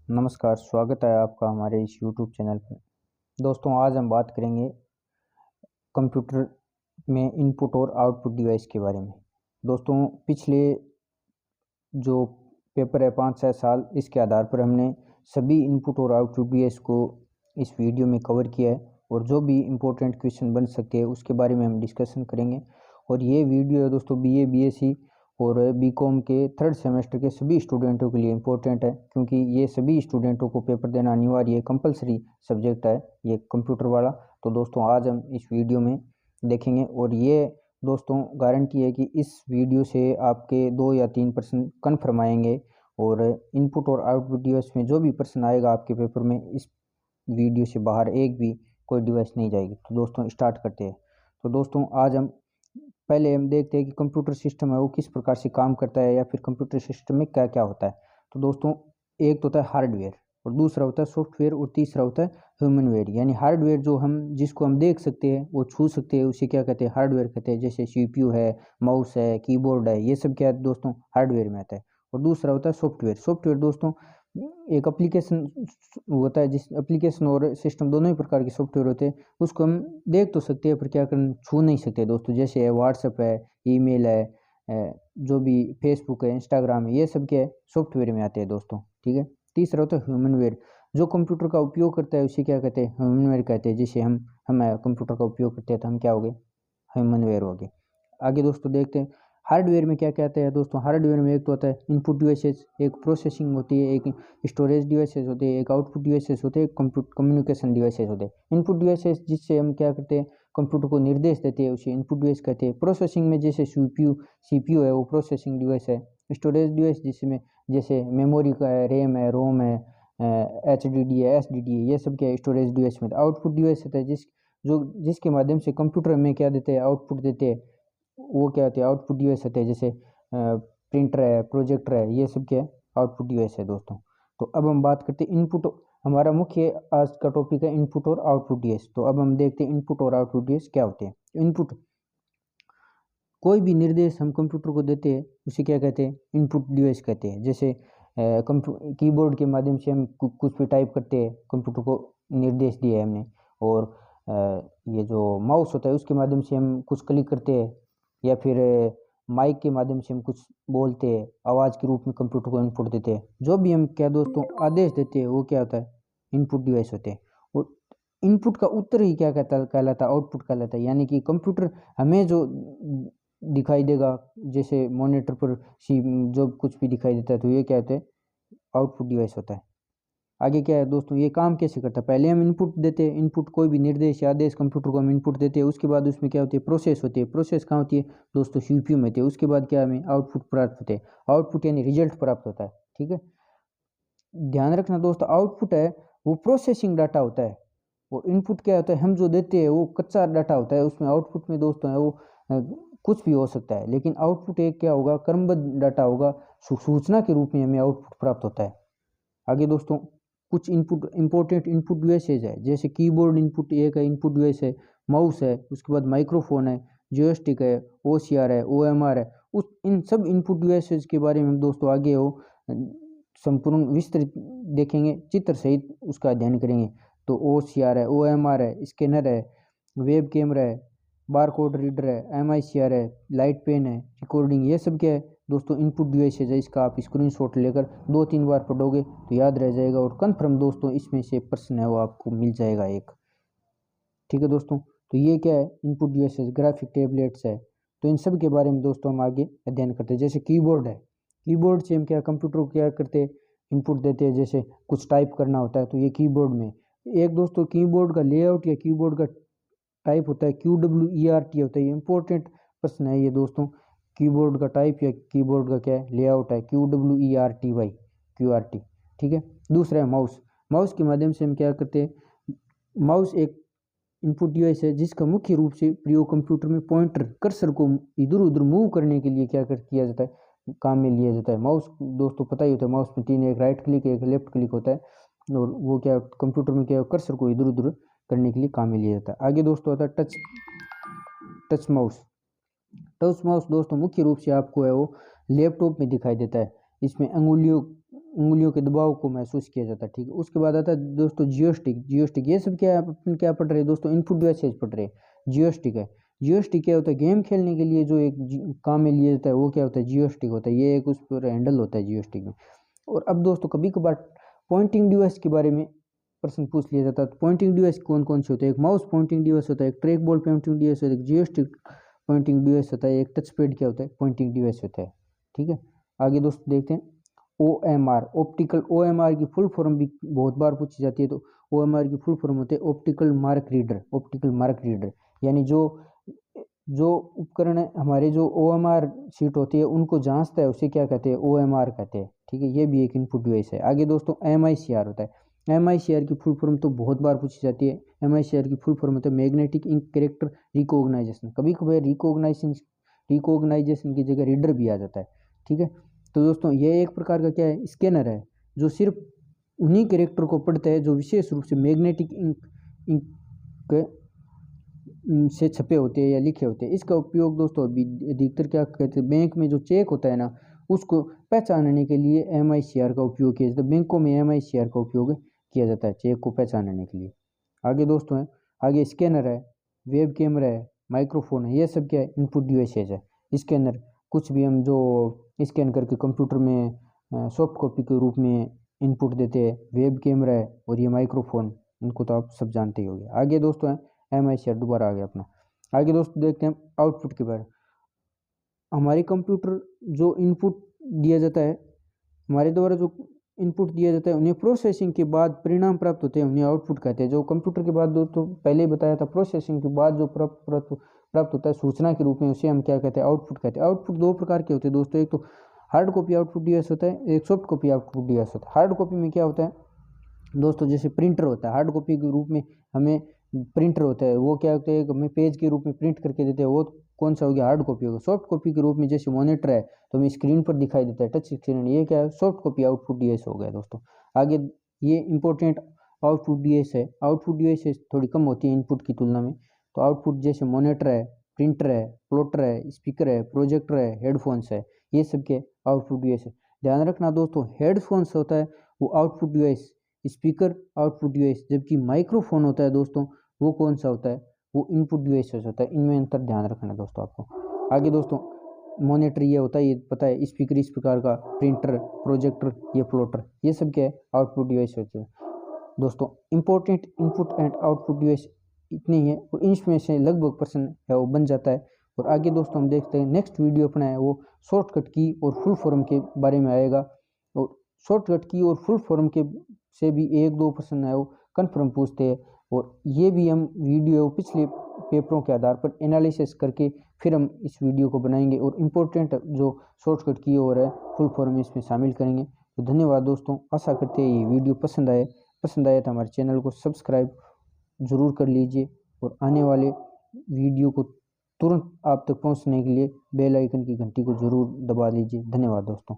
नमस्कार, स्वागत है आपका हमारे इस यूट्यूब चैनल पर। दोस्तों, आज हम बात करेंगे कंप्यूटर में इनपुट और आउटपुट डिवाइस के बारे में। दोस्तों, पिछले जो पेपर है 5-6 साल, इसके आधार पर हमने सभी इनपुट और आउटपुट डिवाइस को इस वीडियो में कवर किया है और जो भी इम्पोर्टेंट क्वेश्चन बन सकते हैं उसके बारे में हम डिस्कशन करेंगे। और ये वीडियो है दोस्तों बीए, बीएससी और बीकॉम के थर्ड सेमेस्टर के सभी स्टूडेंटों के लिए इम्पोर्टेंट है, क्योंकि ये सभी स्टूडेंटों को पेपर देना अनिवार्य है, कंपलसरी सब्जेक्ट है ये कंप्यूटर वाला। तो दोस्तों, आज हम इस वीडियो में देखेंगे और ये दोस्तों गारंटी है कि इस वीडियो से आपके 2 या 3 प्रश्न कन्फर्म आएंगे और इनपुट और आउटपुट डिवाइस में जो भी प्रश्न आएगा आपके पेपर में, इस वीडियो से बाहर एक भी कोई डिवाइस नहीं जाएगी। तो दोस्तों स्टार्ट करते हैं। तो दोस्तों, आज हम पहले हम देखते हैं कि कंप्यूटर सिस्टम है वो किस प्रकार से काम करता है या फिर कंप्यूटर सिस्टम में क्या क्या होता है। तो दोस्तों, एक तो होता है हार्डवेयर और दूसरा होता है सॉफ्टवेयर और तीसरा होता है ह्यूमनवेयर। यानी हार्डवेयर जो हम जिसको हम देख सकते हैं, वो छू सकते हैं, उसे क्या कहते हैं, हार्डवेयर कहते हैं। जैसे सीपीयू है, माउस है, कीबोर्ड है, ये सब क्या है दोस्तों, हार्डवेयर में आता है। और दूसरा होता है सॉफ्टवेयर। सॉफ्टवेयर दोस्तों एक एप्लीकेशन होता है, जिस एप्लीकेशन और सिस्टम दोनों ही प्रकार के सॉफ्टवेयर होते हैं। उसको हम देख तो सकते हैं पर क्या कर छू नहीं सकते दोस्तों। जैसे है व्हाट्सएप है, ईमेल है, जो भी फेसबुक है, इंस्टाग्राम है, ये सब क्या है सॉफ्टवेयर में आते हैं दोस्तों। ठीक है। तीसरा होता है ह्यूमनवेयर। जो कंप्यूटर का उपयोग करता है उसे क्या कहते हैं, ह्यूमनवेयर कहते हैं। जैसे हम कंप्यूटर का उपयोग करते हैं तो हम क्या हो गए, ह्यूमनवेयर हो गए। आगे दोस्तों देखते हैं हार्डवेयर में क्या कहते हैं। दोस्तों, हार्डवेयर में एक तो होता है इनपुट डिवाइसेस, एक प्रोसेसिंग होती है, एक स्टोरेज डिवाइसेस होते हैं, एक आउटपुट डिवाइसेस होते हैं, कम्युनिकेशन डिवाइसेस होते हैं। इनपुट डिवाइसेस जिससे हम क्या करते हैं, कंप्यूटर को निर्देश देते हैं, उसे इनपुट डिवाइस कहते हैं। प्रोसेसिंग में जैसे सीपीयू है, वो प्रोसेसिंग डिवाइस है। स्टोरेज डिवाइस जिसमें जैसे मेमोरी का है, रैम है, रोम है, एचडीडी है, एसडीडी है, ये सब क्या है स्टोरेज डिवाइस में। आउटपुट डिवाइस होता है जिसके माध्यम से कंप्यूटर में क्या देते हैं, आउटपुट देते हैं, वो क्या होते हैं, आउटपुट डिवाइस होते हैं। जैसे प्रिंटर है, प्रोजेक्टर है, ये सब क्या है आउटपुट डिवाइस है दोस्तों। तो अब हम बात करते हैं इनपुट। हमारा मुख्य आज का टॉपिक है इनपुट और आउटपुट डिवाइस। तो अब हम देखते हैं इनपुट और आउटपुट डिवाइस क्या होते हैं। इनपुट, कोई भी निर्देश हम कंप्यूटर को देते हैं उसे क्या कहते हैं, इनपुट डिवाइस कहते हैं। जैसे कीबोर्ड के माध्यम से हम कुछ भी टाइप करते हैं, कंप्यूटर को निर्देश दिया है हमने। और ये जो माउस होता है उसके माध्यम से हम कुछ क्लिक करते हैं, या फिर माइक के माध्यम से हम कुछ बोलते हैं, आवाज़ के रूप में कंप्यूटर को इनपुट देते हैं। जो भी हम क्या दोस्तों आदेश देते हैं वो क्या होता है, इनपुट डिवाइस होते हैं। और इनपुट का उत्तर ही क्या कहलाता है, आउटपुट कहलाता है। यानी कि कंप्यूटर हमें जो दिखाई देगा, जैसे मॉनिटर पर सी जो कुछ भी दिखाई देता है, तो ये क्या होता है, आउटपुट डिवाइस होता है। आगे क्या है दोस्तों, ये काम कैसे करता है। पहले हम इनपुट देते हैं, इनपुट कोई भी निर्देश या आदेश कंप्यूटर को हम इनपुट देते हैं। उसके बाद उसमें क्या होती है, प्रोसेस होती है। प्रोसेस कहाँ होती है दोस्तों, सीपीयू में होती है। उसके बाद क्या हमें आउटपुट प्राप्त होते हैं, आउटपुट यानी रिजल्ट प्राप्त होता है। ठीक है। ध्यान रखना दोस्तों, आउटपुट है वो प्रोसेसिंग डाटा होता है, और इनपुट क्या होता है, हम जो देते हैं वो कच्चा डाटा होता है। उसमें आउटपुट में दोस्तों है वो कुछ भी हो सकता है, लेकिन आउटपुट एक क्या होगा, क्रमबद्ध डाटा होगा, सूचना के रूप में हमें आउटपुट प्राप्त होता है। आगे दोस्तों, कुछ इनपुट इंपॉर्टेंट इनपुट डिवाइसेज है। जैसे कीबोर्ड इनपुट एक है, इनपुट डिवाइस है। माउस है, उसके बाद माइक्रोफोन है, जॉयस्टिक है, ओसीआर है, ओएमआर है। उस इन सब इनपुट डिवाइसेज के बारे में हम दोस्तों आगे हो संपूर्ण विस्तृत देखेंगे, चित्र सहित उसका अध्ययन करेंगे। तो ओसीआर है, ओएमआर है, स्कैनर है, वेब कैमरा है, बारकोड रीडर है, एमआईसीआर है, लाइट पेन है, रिकॉर्डिंग, ये सब क्या है दोस्तों इनपुट डिवाइसेज है। इसका आप स्क्रीनशॉट लेकर 2-3 बार पढ़ोगे तो याद रह जाएगा, और कन्फर्म दोस्तों इसमें से प्रश्न है वो आपको मिल जाएगा एक। ठीक है दोस्तों। तो ये क्या है, इनपुट डिवाइसेज, ग्राफिक टैबलेट्स है। तो इन सब के बारे में दोस्तों हम आगे अध्ययन करते हैं। जैसे कीबोर्ड है, कीबोर्ड से हम क्या कंप्यूटर को क्या करते हैं, इनपुट देते हैं। जैसे कुछ टाइप करना होता है तो ये कीबोर्ड में एक दोस्तों कीबोर्ड का लेआउट या कीबोर्ड का टाइप होता है, QWERT होता है। ये इंपॉर्टेंट प्रश्न है ये दोस्तों। कीबोर्ड का टाइप या कीबोर्ड का क्या है, लेआउट है, QWERTY। ठीक है। दूसरा है माउस। माउस के माध्यम से हम क्या करते हैं, माउस एक इनपुट डिवाइस है जिसका मुख्य रूप से प्रयोग कंप्यूटर में पॉइंटर कर्सर को इधर उधर मूव करने के लिए किया जाता है, काम में लिया जाता है। माउस दोस्तों पता ही होता है, माउस में 3, एक राइट क्लिक एक लेफ्ट क्लिक होता है, और वो क्या कंप्यूटर में क्या कर्सर को इधर उधर करने के लिए काम में लिया जाता है। आगे दोस्तों आता है टच माउस। टच माउस दोस्तों मुख्य रूप से आपको है वो लैपटॉप में दिखाई देता है। इसमें अंगुलियों उंगलियों के दबाव को महसूस किया जाता है। ठीक है, उसके बाद आता है दोस्तों जियोस्टिक। ये सब क्या है, अपन क्या पढ़ रहे हैं दोस्तों, इनपुट डिवाइसेज पढ़ रहे हैं। जियोस्टिक है, जियोस्टिक क्या होता है, गेम खेलने के लिए जो एक काम में लिया जाता है वो क्या होता है, जियोस्टिक होता है। ये एक उस पर हैंडल होता है जियोस्टिक में। और अब दोस्तों कभी कभार पॉइंटिंग डिवाइस के बारे में प्रश्न पूछ लिया जाता है। तो पॉइंटिंग डिवाइस कौन कौन से होते हैं, एक माउस पॉइंटिंग डिवाइस होता है, एक ट्रैक बॉल पॉइंटिंग डिवाइस होता है, एक जियोस्टिक पॉइंटिंग डिवाइस होता है, एक टच पैड क्या होता है, पॉइंटिंग डिवाइस होता है। ठीक है, आगे दोस्तों देखते हैं OMR, ऑप्टिकल। OMR की फुल फॉर्म भी बहुत बार पूछी जाती है। तो OMR की फुल फॉर्म होते हैं optical mark reader. Optical mark reader यानी जो जो उपकरण है हमारे, जो OMR शीट होती है उनको जांचता है, उसे क्या कहते हैं, OMR कहते हैं। ठीक है, ये भी एक इनपुट डिवाइस है। आगे दोस्तों MICR होता है। MICR की फुल फॉर्म तो बहुत बार पूछी जाती है। MICR की फुल फॉर्म होता है मैग्नेटिक इंक कैरेक्टर रिकॉग्नाइजेशन। कभी कभी रिकॉग्नाइजेशन की जगह रीडर भी आ जाता है। ठीक है, तो दोस्तों ये एक प्रकार का क्या है, स्कैनर है, जो सिर्फ उन्हीं कैरेक्टर को पढ़ता है जो विशेष रूप से मैग्नेटिक इंक से छपे होते हैं या लिखे होते हैं। इसका उपयोग दोस्तों अभी अधिकतर क्या कहते हैं, बैंक में जो चेक होता है ना, उसको पहचानने के लिए MICR का उपयोग किया जाता है। बैंकों में MICR का उपयोग किया जाता है चेक को पहचानने के लिए। आगे दोस्तों है, आगे स्कैनर है, वेब कैमरा है, माइक्रोफोन है, ये सब क्या है, इनपुट डिवाइसेज है। स्कैनर कुछ भी हम जो स्कैन करके कंप्यूटर में सॉफ्ट कॉपी के रूप में इनपुट देते हैं। वेब कैमरा है और ये माइक्रोफोन, इनको तो आप सब जानते ही होंगे। आगे दोस्तों है MICR, दोबारा आ गया अपना। आगे दोस्तों देखते हैं आउटपुट के बारे। हमारे कंप्यूटर जो इनपुट दिया जाता है, हमारे द्वारा जो इनपुट दिया जाता है, उन्हें प्रोसेसिंग के बाद परिणाम प्राप्त होते हैं, उन्हें आउटपुट कहते हैं। जो कंप्यूटर के बाद दोस्तों पहले ही बताया था, प्रोसेसिंग के बाद जो प्राप्त होता है सूचना के रूप में, उसे हम क्या कहते हैं, आउटपुट कहते हैं। आउटपुट दो प्रकार के होते हैं दोस्तों, एक तो हार्ड कॉपी आउटपुट डिवाइस होता है, एक सॉफ्ट कॉपी आउटपुट डिवाइस होता है। हार्ड कॉपी में क्या होता है दोस्तों, जैसे प्रिंटर होता है, हार्ड कॉपी के रूप में हमें प्रिंटर होता है, वो क्या होता है, हमें पेज के रूप में प्रिंट करके देते हैं, वो कौन सा हो गया, हार्ड कॉपी होगा। सॉफ्ट कॉपी के रूप में जैसे मॉनिटर है तो हमें स्क्रीन पर दिखाई देता है, टच स्क्रीन, ये क्या है, सॉफ्ट कॉपी आउटपुट डिवाइस हो गया दोस्तों। आगे ये इंपॉर्टेंट आउटपुट डिवाइस है। आउटपुट डिवाइस थोड़ी कम होती है इनपुट की तुलना में। तो आउटपुट जैसे मॉनिटर है, प्रिंटर है, प्लॉटर है, स्पीकर है, प्रोजेक्टर है, हेडफोन्स है, ये सब के आउटपुट डिवाइस है। ध्यान रखना दोस्तों, हेडफोन्स होता है वो output device, speaker output device, जबकि माइक्रोफोन होता है दोस्तों वो कौन सा होता है, वो इनपुट डिवाइस होता है। इनमें अंतर ध्यान रखना है दोस्तों आपको। आगे दोस्तों मॉनिटर ये होता है, ये पता है, स्पीकर इस प्रकार का, प्रिंटर, प्रोजेक्टर, ये प्लॉटर, ये सब क्या है, आउटपुट डिवाइस होते हैं दोस्तों। Important input and output device इतनी ही है, और इसमें से लगभग % है वो बन जाता है। और आगे दोस्तों हम देखते हैं नेक्स्ट वीडियो अपना है वो शॉर्टकट की और फुल फॉर्म के बारे में आएगा। और शॉर्टकट की और फुल फॉर्म के से भी 1-2% है वो कन्फर्म पूछते हैं। और ये भी हम वीडियो पिछले पेपरों के आधार पर एनालिसिस करके फिर हम इस वीडियो को बनाएंगे, और इम्पोर्टेंट जो शॉर्टकट की और है फुल फॉर्म इसमें शामिल करेंगे। तो धन्यवाद दोस्तों, आशा करते हैं ये वीडियो पसंद आया तो हमारे चैनल को सब्सक्राइब ज़रूर कर लीजिए, और आने वाले वीडियो को तुरंत आप तक पहुंचने के लिए बेल आइकन की घंटी को ज़रूर दबा लीजिए। धन्यवाद दोस्तों।